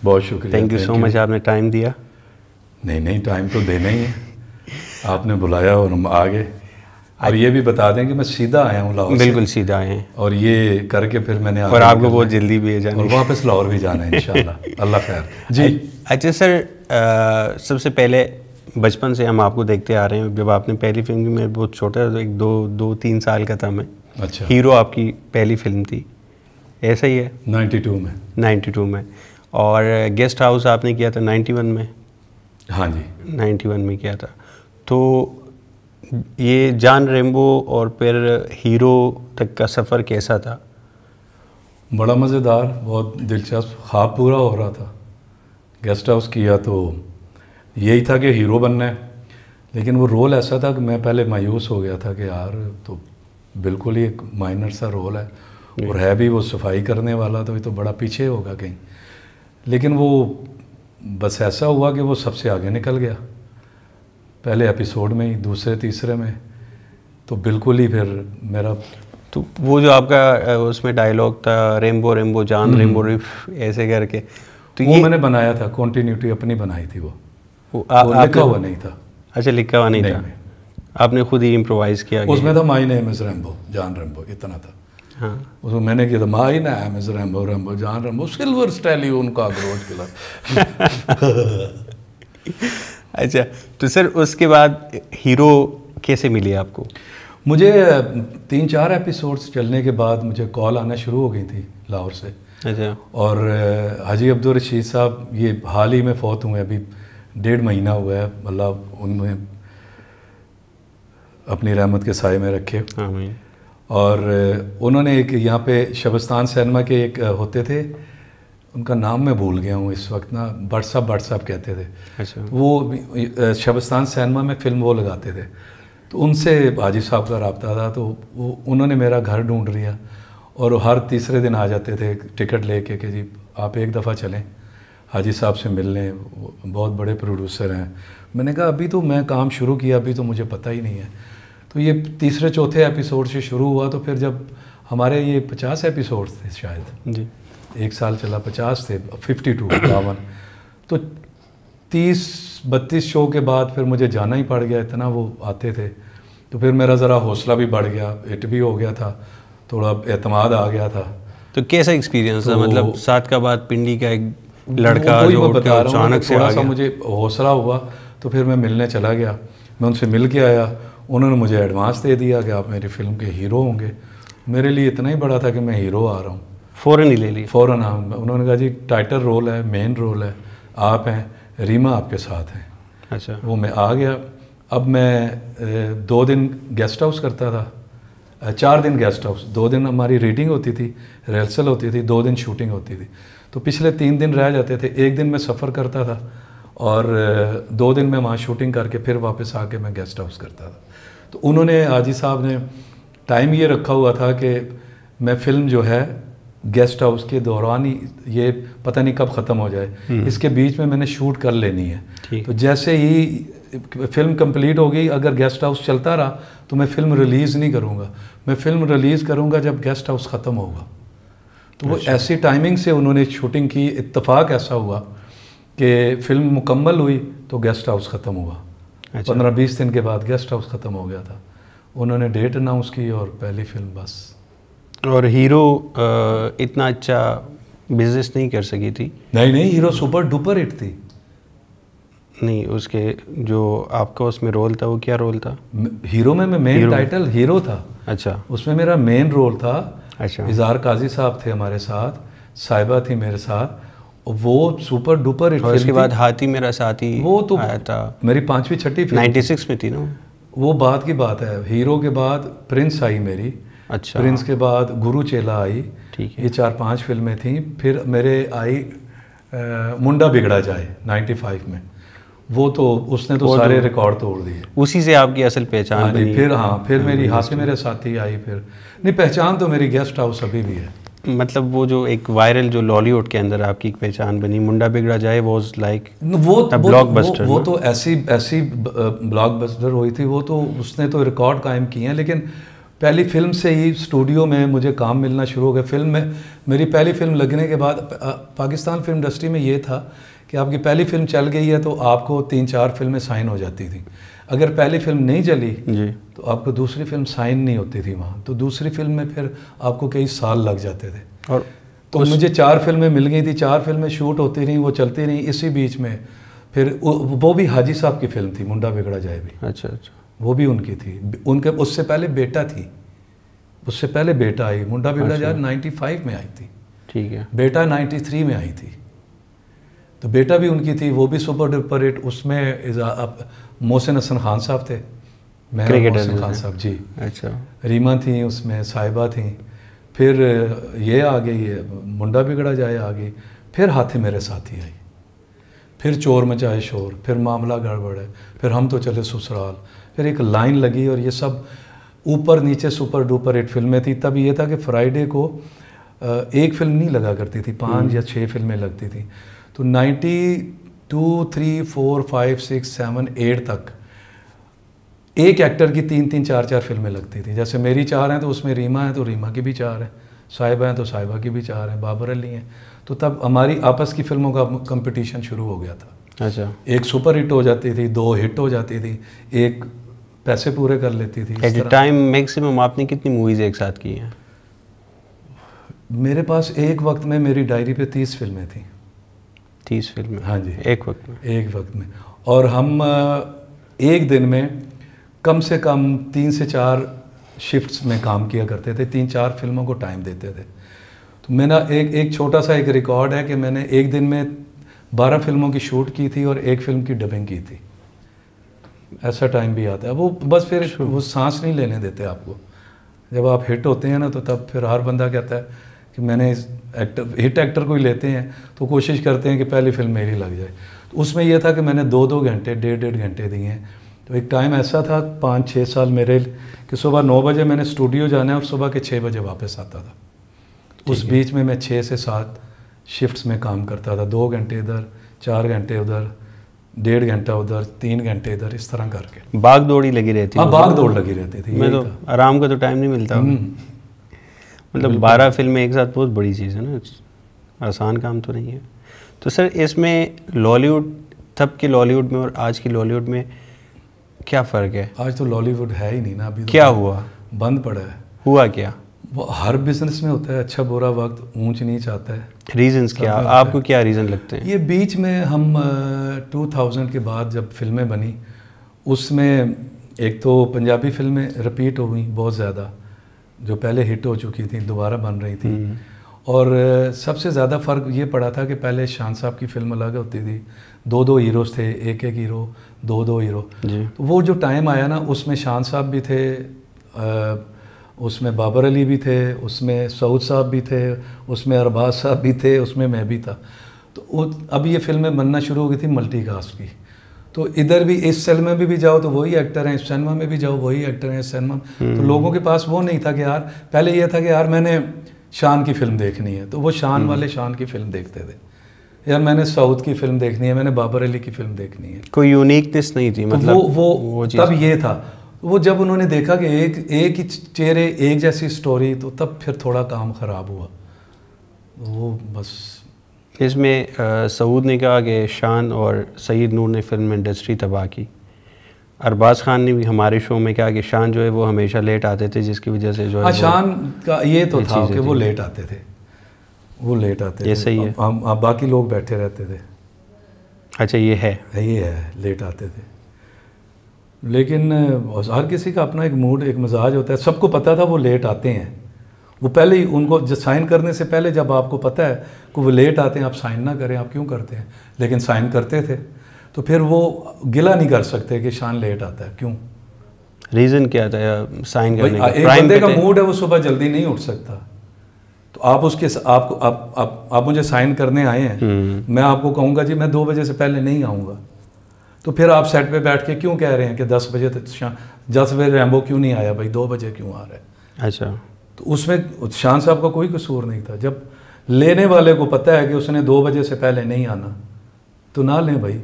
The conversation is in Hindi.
बहुत शुक्रिया। थैंक यू सो मच, आपने टाइम दिया। नहीं, टाइम तो देना ही है, आपने बुलाया और हम आ गए। और ये भी बता दें कि मैं सीधा आया हूँ लाहौर से। बिल्कुल सीधा आए हैं, और ये करके फिर मैंने और आपको बहुत जल्दी भी है जाने, और वापस लाहौर भी जाना है इंशाल्लाह। अल्लाह खैर जी। अच्छा सर, सबसे पहले बचपन से हम आपको देखते आ रहे हैं, जब आपने पहली फिल्म की, मैं बहुत छोटा था, एक दो तीन साल का था मैं। अच्छा। हीरो आपकी पहली फिल्म थी, ऐसा ही है? 92 में। 92 में। और गेस्ट हाउस आपने किया था 91 में? हाँ जी, 91 में किया था। तो ये जॉन रैम्बो और फिर हीरो तक का सफ़र कैसा था? बड़ा मज़ेदार, बहुत दिलचस्प, ख्वाब पूरा हो रहा था। गेस्ट हाउस किया तो यही था कि हीरो बनना है, लेकिन वो रोल ऐसा था कि मैं पहले मायूस हो गया था कि यार तो बिल्कुल ही एक माइनर सा रोल है, और है भी वो सफाई करने वाला, तो ये तो बड़ा पीछे होगा कहीं। लेकिन वो बस ऐसा हुआ कि वो सबसे आगे निकल गया, पहले एपिसोड में ही, दूसरे तीसरे में, तो बिल्कुल ही फिर मेरा। तो वो जो आपका उसमें डायलॉग था, रेम्बो रेम्बो जान रेम्बो रिफ, ऐसे करके, तो वो ये मैंने बनाया था, कॉन्टीन्यूटी अपनी बनाई थी। वो लिखा हुआ नहीं था। अच्छा, लिखा हुआ नहीं था, आपने खुद ही इम्प्रोवाइज़ किया? उसमें था माई नेम इज़ रैम्बो, जान रैम्बो, इतना था। हाँ, उसमें मैंने किया था my name is Rambo, Rambo जान रैम्बो, सिल्वर स्टैलियन का ग्रोज किलर। अच्छा, तो सर उसके बाद हीरो कैसे मिली आपको? मुझे 3-4 एपिसोड्स चलने के बाद मुझे कॉल आना शुरू हो गई थी लाहौर से। अच्छा। और हाजी अब्दुल रशीद साहब ये हाल ही में फौत हुए, अभी 1.5 महीना हुआ है, अल्लाह उन्हें अपनी रहमत के साए में रखे। आमीन। और उन्होंने एक यहाँ पे शबस्तान सिनेमा के एक होते थे, उनका नाम मैं भूल गया हूँ इस वक्त ना, भट्ट साहब कहते थे। अच्छा। वो शबस्तान सिनेमा में फ़िल्म वो लगाते थे, तो उनसे हाजी साहब का रब्ता था, तो वो उन्होंने मेरा घर ढूंढ लिया, और हर तीसरे दिन आ जाते थे टिकट लेके कि जी आप एक दफ़ा चलें हाजी साहब से मिल लें, बहुत बड़े प्रोड्यूसर हैं। मैंने कहा अभी तो मैं काम शुरू किया, अभी तो मुझे पता ही नहीं है। तो ये तीसरे चौथे एपिसोड से शुरू हुआ, तो फिर जब हमारे ये 50 एपिसोड थे शायद जी, 1 साल चला, 50 थे, 52 52, तो 30-32 शो के बाद फिर मुझे जाना ही पड़ गया, इतना वो आते थे। तो फिर मेरा ज़रा हौसला भी बढ़ गया, हिट भी हो गया था, थोड़ा एतमाद आ गया था। तो कैसा एक्सपीरियंस था? मतलब 7 का बाद पिंडी का एक लड़का जो बता रहा हूँ, अचानक से थोड़ा सा मुझे हौसला हुआ, तो फिर मैं मिलने चला गया। मैं उनसे मिल के आया, उन्होंने मुझे एडवांस दे दिया कि आप मेरी फिल्म के हीरो होंगे। मेरे लिए इतना ही बड़ा था कि मैं हीरो आ रहा हूँ, फ़ौरन ही ले लिया। फ़ौरन। हाँ, उन्होंने कहा जी टाइटल रोल है, मेन रोल है, आप हैं, रीमा आपके साथ हैं। अच्छा। वो मैं आ गया। अब मैं 2 दिन गेस्ट हाउस करता था, 4 दिन गेस्ट हाउस, 2 दिन हमारी रीडिंग होती थी, रिहर्सल होती थी, 2 दिन शूटिंग होती थी, तो पिछले 3 दिन रह जाते थे। 1 दिन मैं सफ़र करता था, और 2 दिन मैं वहाँ शूटिंग करके फिर वापस आके मैं गेस्ट हाउस करता था। तो उन्होंने, हाजी साहब ने टाइम ये रखा हुआ था कि मैं फ़िल्म जो है गेस्ट हाउस के दौरान ही, ये पता नहीं कब ख़त्म हो जाए, इसके बीच में मैंने शूट कर लेनी है। तो जैसे ही फ़िल्म कंप्लीट हो गई, अगर गेस्ट हाउस चलता रहा तो मैं फ़िल्म रिलीज़ नहीं करूँगा, मैं फ़िल्म रिलीज़ करूँगा जब गेस्ट हाउस ख़त्म होगा। तो वो ऐसी टाइमिंग से उन्होंने शूटिंग की। इत्तेफाक ऐसा हुआ कि फ़िल्म मुकम्मल हुई तो गेस्ट हाउस ख़त्म हुआ। 15-20 दिन के बाद गेस्ट हाउस ख़त्म हो गया था। उन्होंने डेट अनाउंस की और पहली फ़िल्म बस। और हीरो इतना अच्छा बिजनेस नहीं कर सकी थी? नहीं, हीरो सुपर डुपर हिट थी। नहीं, उसके जो आपका उसमें रोल था, वो क्या रोल था? हीरो में मैं मेन टाइटल हीरो था। अच्छा। उसमें मेरा मेन रोल था। अच्छा। इज़हार काजी साहब थे हमारे साथ, साहिबा थी मेरे साथ, वो सुपर डुपर हिट। और उसके बाद हाथी मेरा साथी वो तो आया था, मेरी 5वीं-6वीं फिल्म 96 में थी ना वो। बात की बात है। हीरो के बाद प्रिंस आई मेरी। अच्छा। प्रिंस के बाद गुरु चेला आई। ठीक है। ये 4-5 फिल्में थीं। फिर मेरे आई मुंडा बिगड़ा जाए 95 में। वो तो उसने तो सारे रिकॉर्ड तोड़ दिए। उसी से आपकी असल पहचान बनी। फिर मेरी हाथी मेरे साथी आई। फिर नहीं, पहचान तो मेरी गेस्ट हाउस अभी भी है। मतलब वो जो एक वायरल जो लॉलीवुड के अंदर आपकी एक पहचान बनी, मुंडा बिगड़ा जाए, वाज लाइक ब्लॉकबस्टर। वो तो ऐसी ब्लॉकबस्टर हुई थी। वो तो उसने तो रिकॉर्ड कायम किए हैं। लेकिन पहली फिल्म से ही स्टूडियो में मुझे काम मिलना शुरू हो गया। फिल्म में मेरी पहली फिल्म लगने के बाद पाकिस्तान फिल्म इंडस्ट्री में ये था कि आपकी पहली फिल्म चल गई है तो आपको 3-4 फिल्में साइन हो जाती थी। अगर पहली फिल्म नहीं चली जी, तो आपको दूसरी फिल्म साइन नहीं होती थी वहाँ, तो दूसरी फिल्म में फिर आपको कई साल लग जाते थे। और तो मुझे 4 फिल्में मिल गई थी, 4 फिल्में शूट होती रहीं, वो चलती रहीं। इसी बीच में फिर वो भी हाजी साहब की फिल्म थी, मुंडा बिगड़ा जाए भी, अच्छा अच्छा, वो भी उनकी थी। उनके उससे पहले बेटा थी, उससे पहले बेटा आई। मुंडा बिगड़ा जाए 95 में आई थी, ठीक है। बेटा 93 में आई थी, तो बेटा भी उनकी थी, वो भी सुपर डुपर हिट। उसमें मोहसिन हसन खान साहब थे, मैं मोहसिन खान साहब जी, अच्छा, रीमा थी उसमें, साहिबा थी। फिर ये आ गई, मुंडा बिगड़ा जाए आ गई। फिर हाथी मेरे साथी आई, फिर चोर मचाए शोर, फिर मामला गड़बड़ है, फिर हम तो चले ससुराल, फिर एक लाइन लगी। और ये सब ऊपर नीचे सुपर डुपर हिट फिल्में थी। तब ये था कि फ्राइडे को एक फिल्म नहीं लगा करती थी, 5 या 6 फिल्में लगती थी। तो 92, 3, 4, 5, 6, 7, 8 तक एक एक्टर की 3-3, 4-4 फिल्में लगती थी। जैसे मेरी 4 हैं तो उसमें रीमा है तो रीमा की भी 4 हैं, साहिबा हैं तो साहिबा की भी 4 हैं, बाबर अली हैं। तो तब हमारी आपस की फिल्मों का कंपटीशन शुरू हो गया था। अच्छा, एक सुपर हिट हो जाती थी, 2 हिट हो जाती थी, एक पैसे पूरे कर लेती थी। एट टाइम मैक्सिमम आपने कितनी मूवीज़ एक साथ की हैं? मेरे पास एक वक्त में मेरी डायरी पे 30 फिल्में थी। 30 फिल्में? हाँ जी, एक वक्त में? एक वक्त में। और हम एक दिन में कम से कम 3 से 4 शिफ्ट्स में काम किया करते थे, 3-4 फिल्मों को टाइम देते थे। तो मेरा एक छोटा सा एक रिकॉर्ड है कि मैंने एक दिन में 12 फिल्मों की शूट की थी और एक फिल्म की डबिंग की थी। ऐसा टाइम भी आता है। वो बस फिर वो सांस नहीं लेने देते आपको। जब आप हिट होते हैं ना तो तब फिर हर बंदा कहता है कि मैंने इस हिट एक्टर को ही लेते हैं तो कोशिश करते हैं कि पहली फिल्म मेरी लग जाए। तो उसमें यह था कि मैंने 2-2 घंटे, 1.5 घंटे दिए हैं। तो एक टाइम ऐसा था 5-6 साल मेरे कि सुबह 9 बजे मैंने स्टूडियो जाना है और सुबह के 6 बजे वापस आता था। उस बीच में मैं 6 से 7 शिफ्ट्स में काम करता था, 2 घंटे इधर, 4 घंटे उधर, 1.5 घंटा उधर, 3 घंटे इधर, इस तरह करके भाग दौड़ी लगी रहती? हाँ, भाग दौड़ लगी रहती थी। मैं तो आराम का तो टाइम नहीं मिलता। मतलब 12 फिल्में एक साथ बहुत बड़ी चीज़ है ना, आसान काम तो नहीं है। तो सर इसमें लॉलीवुड, तब के लॉलीवुड में और आज की लॉलीवुड में क्या फ़र्क है? आज तो लॉलीवुड है ही नहीं ना, अभी तो क्या हुआ? बंद पड़ा है। हुआ क्या? वो हर बिजनेस में होता है, अच्छा बुरा वक्त, ऊंच नीच आता है। रीजंस क्या, आपको क्या रीज़न लगते हैं? ये बीच में हम 2000 के बाद जब फिल्में बनी उसमें एक तो पंजाबी फिल्में रिपीट हो गई बहुत ज़्यादा, जो पहले हिट हो चुकी थी दोबारा बन रही थी। और सबसे ज़्यादा फ़र्क ये पड़ा था कि पहले शान साहब की फिल्म अलग होती थी, 2-2 हीरोज़ थे, एक हीरो, 2-2 हीरो। तो वो जो टाइम आया ना उसमें शान साहब भी थे, उसमें बाबर अली भी थे, उसमें सऊद साहब भी थे, उसमें अरबाज साहब भी थे, उसमें मैं भी था। तो अब ये फिल्में बनना शुरू हो गई थी मल्टी कास्ट की। तो इधर भी इस सिनेमा में भी जाओ तो वही एक्टर हैं, इस सिनेमा में भी जाओ वही एक्टर हैं, इस सिनेमा तो लोगों के पास वो नहीं था कि यार, पहले ये था कि यार मैंने शान की फ़िल्म देखनी है तो वो शान वाले शान की फ़िल्म देखते थे, यार मैंने साउथ की फ़िल्म देखनी है, मैंने बाबर अली की फ़िल्म देखनी है। कोई यूनिकनेस नहीं थी, मतलब तो वो तब ये था। वो जब उन्होंने देखा कि एक ही चेहरे, एक जैसी स्टोरी, तो तब फिर थोड़ा काम ख़राब हुआ। वो बस इसमें सऊद ने कहा कि शान और सईद नूर ने फिल्म इंडस्ट्री तबाह की। अरबाज़ खान ने भी हमारे शो में कहा कि शान जो है वो हमेशा लेट आते थे, जिसकी वजह से जो है शान का ये तो था कि वो लेट आते थे, वो लेट आते थे। ये सही है। हम बाकी लोग बैठे रहते थे। अच्छा, ये है लेट आते थे। लेकिन हर किसी का अपना एक मूड, एक मिजाज होता है। सबको पता था वो लेट आते हैं। वो पहले ही उनको साइन करने से पहले जब आपको पता है कि वो लेट आते हैं, आप साइन ना करें, आप क्यों करते हैं? लेकिन साइन करते थे तो फिर वो गिला नहीं कर सकते कि शान लेट आता है, क्यों? रीज़न क्या था साइन करने का? एक बंदे का मूड है, वो सुबह जल्दी नहीं उठ सकता, तो आप उसके आपको आप मुझे साइन करने आए हैं, मैं आपको कहूँगा जी मैं 2 बजे से पहले नहीं आऊँगा, तो फिर आप सेट पे बैठ के क्यों कह रहे हैं कि 10 बजे तक 10 बजे रैम्बो क्यों नहीं आया भाई, 2 बजे क्यों आ रहा है? अच्छा, तो उसमें शान साहब का कोई कसूर नहीं था। जब लेने वाले को पता है कि उसने 2 बजे से पहले नहीं आना, तो ना लें भाई।